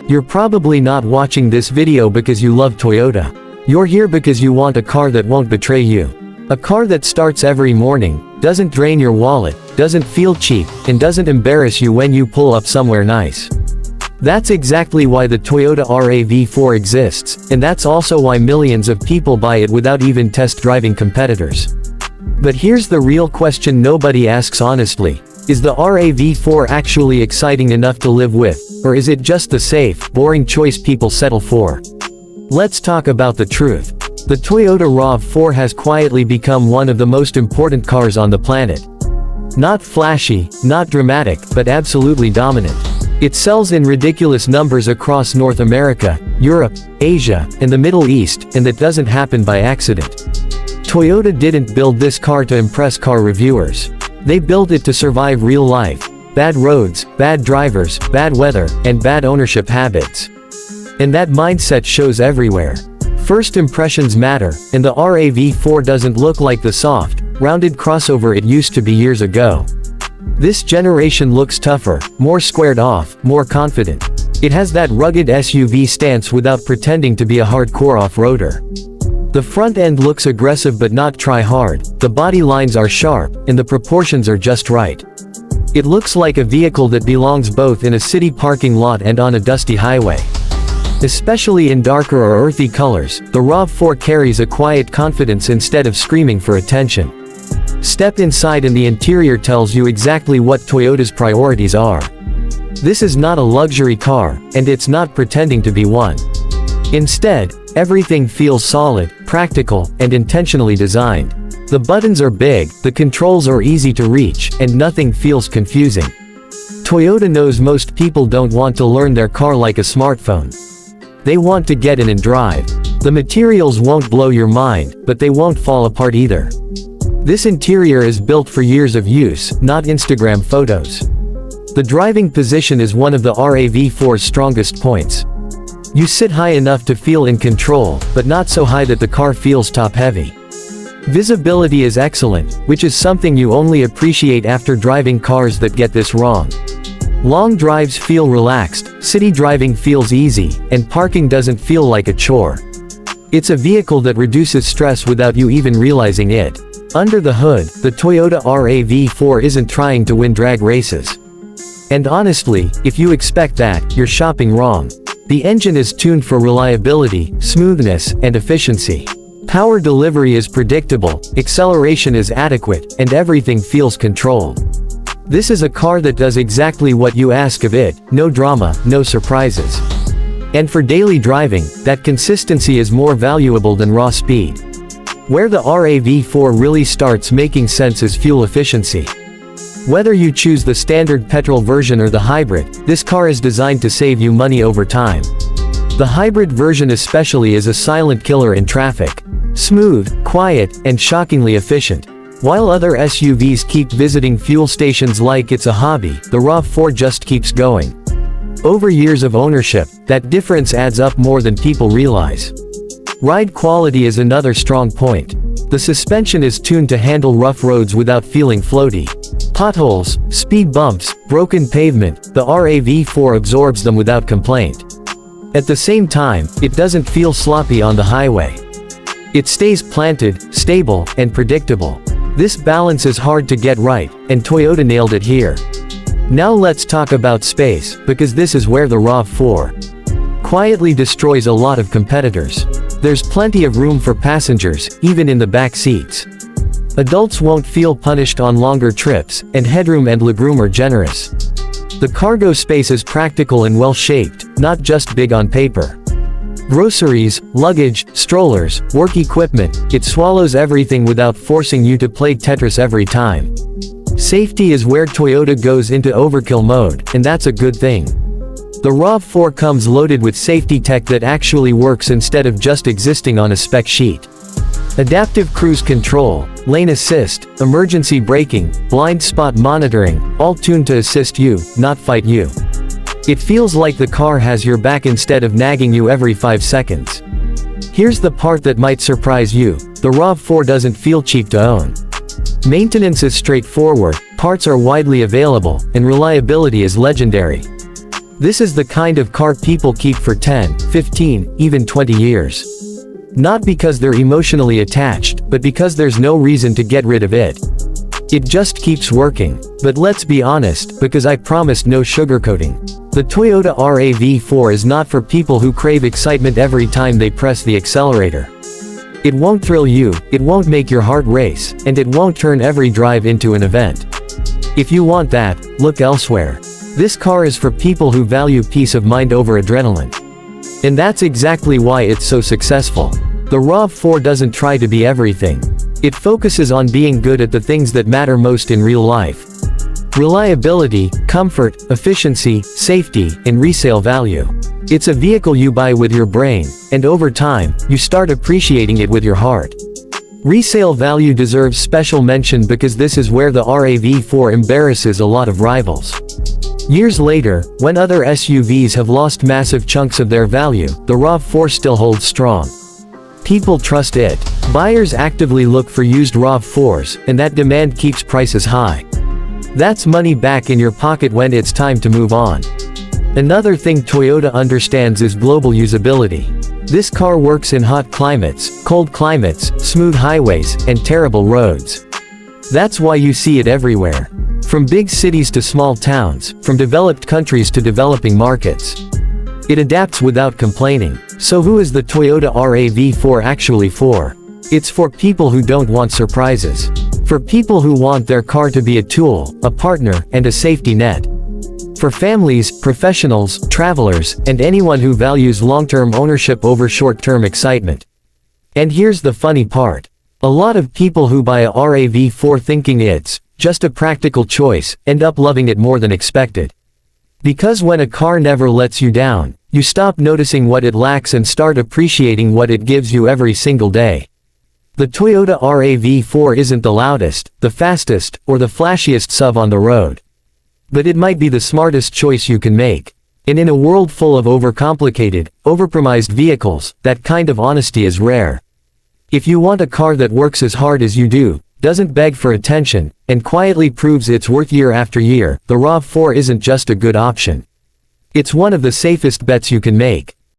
You're probably not watching this video because you love Toyota. You're here because you want a car that won't betray you. A car that starts every morning, doesn't drain your wallet, doesn't feel cheap, and doesn't embarrass you when you pull up somewhere nice. That's exactly why the Toyota RAV4 exists, and that's also why millions of people buy it without even test driving competitors. But here's the real question nobody asks honestly. Is the RAV4 actually exciting enough to live with, or is it just the safe, boring choice people settle for? Let's talk about the truth. The Toyota RAV4 has quietly become one of the most important cars on the planet. Not flashy, not dramatic, but absolutely dominant. It sells in ridiculous numbers across North America, Europe, Asia, and the Middle East, and that doesn't happen by accident. Toyota didn't build this car to impress car reviewers. They built it to survive real life. Bad roads, bad drivers, bad weather, and bad ownership habits. And that mindset shows everywhere. First impressions matter, and the RAV4 doesn't look like the soft, rounded crossover it used to be years ago. This generation looks tougher, more squared off, more confident. It has that rugged SUV stance without pretending to be a hardcore off-roader. The front end looks aggressive but not try-hard, the body lines are sharp, and the proportions are just right. It looks like a vehicle that belongs both in a city parking lot and on a dusty highway. Especially in darker or earthy colors, the RAV4 carries a quiet confidence instead of screaming for attention. Step inside and the interior tells you exactly what Toyota's priorities are. This is not a luxury car, and it's not pretending to be one. Instead, everything feels solid, practical, and intentionally designed. The buttons are big, the controls are easy to reach, and nothing feels confusing. Toyota knows most people don't want to learn their car like a smartphone. They want to get in and drive. The materials won't blow your mind, but they won't fall apart either. This interior is built for years of use, not Instagram photos. The driving position is one of the RAV4's strongest points. You sit high enough to feel in control, but not so high that the car feels top-heavy. Visibility is excellent, which is something you only appreciate after driving cars that get this wrong. Long drives feel relaxed, city driving feels easy, and parking doesn't feel like a chore. It's a vehicle that reduces stress without you even realizing it. Under the hood, the Toyota RAV4 isn't trying to win drag races. And honestly, if you expect that, you're shopping wrong. The engine is tuned for reliability, smoothness, and efficiency. Power delivery is predictable, acceleration is adequate, and everything feels controlled. This is a car that does exactly what you ask of it, no drama, no surprises. And for daily driving, that consistency is more valuable than raw speed. Where the RAV4 really starts making sense is fuel efficiency. Whether you choose the standard petrol version or the hybrid, this car is designed to save you money over time. The hybrid version especially is a silent killer in traffic. Smooth, quiet, and shockingly efficient. While other SUVs keep visiting fuel stations like it's a hobby, the RAV4 just keeps going. Over years of ownership, that difference adds up more than people realize. Ride quality is another strong point. The suspension is tuned to handle rough roads without feeling floaty. Potholes, speed bumps, broken pavement, the RAV4 absorbs them without complaint. At the same time, it doesn't feel sloppy on the highway. It stays planted, stable, and predictable. This balance is hard to get right, and Toyota nailed it here. Now let's talk about space, because this is where the RAV4 quietly destroys a lot of competitors. There's plenty of room for passengers, even in the back seats. Adults won't feel punished on longer trips, and headroom and legroom are generous. The cargo space is practical and well-shaped, not just big on paper. Groceries, luggage, strollers, work equipment, it swallows everything without forcing you to play Tetris every time. Safety is where Toyota goes into overkill mode, and that's a good thing. The RAV4 comes loaded with safety tech that actually works instead of just existing on a spec sheet. Adaptive cruise control, lane assist, emergency braking, blind spot monitoring, all tuned to assist you, not fight you. It feels like the car has your back instead of nagging you every 5 seconds. Here's the part that might surprise you, the RAV4 doesn't feel cheap to own. Maintenance is straightforward, parts are widely available, and reliability is legendary. This is the kind of car people keep for 10, 15, even 20 years. Not because they're emotionally attached, but because there's no reason to get rid of it. It just keeps working. But let's be honest, because I promised no sugarcoating. The Toyota RAV4 is not for people who crave excitement every time they press the accelerator. It won't thrill you, it won't make your heart race, and it won't turn every drive into an event. If you want that, look elsewhere. This car is for people who value peace of mind over adrenaline. And that's exactly why it's so successful. The RAV4 doesn't try to be everything. It focuses on being good at the things that matter most in real life. Reliability, comfort, efficiency, safety, and resale value. It's a vehicle you buy with your brain, and over time, you start appreciating it with your heart. Resale value deserves special mention because this is where the RAV4 embarrasses a lot of rivals. Years later, when other SUVs have lost massive chunks of their value, the RAV4 still holds strong. People trust it. Buyers actively look for used RAV4s, and that demand keeps prices high. That's money back in your pocket when it's time to move on. Another thing Toyota understands is global usability. This car works in hot climates, cold climates, smooth highways, and terrible roads. That's why you see it everywhere. From big cities to small towns, from developed countries to developing markets. It adapts without complaining. So who is the Toyota RAV4 actually for? It's for people who don't want surprises. For people who want their car to be a tool, a partner, and a safety net. For families, professionals, travelers, and anyone who values long-term ownership over short-term excitement. And here's the funny part. A lot of people who buy a RAV4 thinking it's just a practical choice, end up loving it more than expected. Because when a car never lets you down, you stop noticing what it lacks and start appreciating what it gives you every single day. The Toyota RAV4 isn't the loudest, the fastest, or the flashiest SUV on the road. But it might be the smartest choice you can make. And in a world full of overcomplicated, overpromised vehicles, that kind of honesty is rare. If you want a car that works as hard as you do, doesn't beg for attention, and quietly proves its worth year after year, the RAV4 isn't just a good option. It's one of the safest bets you can make.